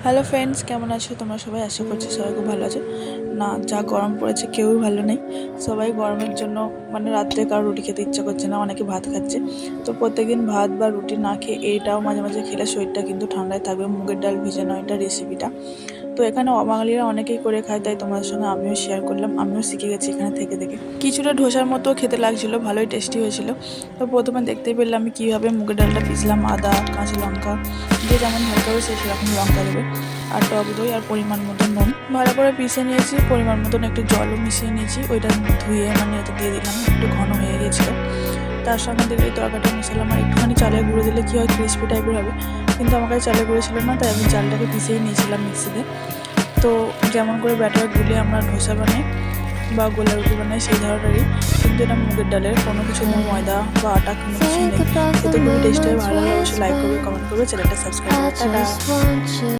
Hello friends, কেমন আছো তোমরা সবাই? আশা করছি সবাই খুব ভালো আছে। না, যা গরম পড়েছে কেউই ভালো নেই। সবাই গরমের জন্য রাত্রে কারো রুটি খেতে ইচ্ছা করছে না, অনেকে ভাত খাচ্ছে। তো প্রত্যেকদিন ভাত বা রুটি না খেয়ে এইটাও মাঝে মাঝে খেলে শরীরটা কিন্তু ঠান্ডায় থাকবে। মুগের ডাল ভিজানো এটা রেসিপিটা তো এখানে অবাঙালিরা অনেকেই করে খায়, তাই তোমাদের সঙ্গে আমিও শেয়ার করলাম। আমিও শিখে গেছি এখানে থেকে থেকে। কিছুটা ধোসার মতো খেতে লাগছিল, ভালোই টেস্টি হয়েছিল। তো প্রথমে দেখতেই পেলাম আমি কীভাবে মুগের ডালটা পিসলাম। আদা, কাঁচা লঙ্কা, যে যেমন ঝাল করবে সে সেরকম লঙ্কা দেবে, আর টক দই আর পরিমাণ মতো নুন ভালো করে পিষে নিয়েছি। পরিমাণ মতন একটু জলও মিশিয়ে নিয়েছি, ওইটা ধুয়ে এতে দিয়ে দিলাম। একটু ঘন হয়ে গেছিলো। তার সঙ্গে দিলে এই তরকারিটা মিশালাম। আর একটুখানি চালের গুঁড়ো দিলে কী হয়, ক্রিস্পি টাইপের হবে। কিন্তু আমার কাছে চালের গুঁড়ো ছিল না, তাই আমি চালটাকে পিষেই নিয়েছিলাম মিক্সিতে। তো যেমন করে ব্যাটার গুলিয়ে আমরা ধোসা বানাই বা গোলা রুটি বানাই সেই ধরনেরই, কিন্তু এটা মুগের ডালের, কোনো কিছু নেই, ময়দা বা আটা কোনো কিছু নেই। খেতে খুবই টেস্টি হয়। ভালো লাগলে অবশ্যই লাইক করবে, কমেন্ট করবে, চ্যানেলটা সাবস্ক্রাইব করবে। টাটা।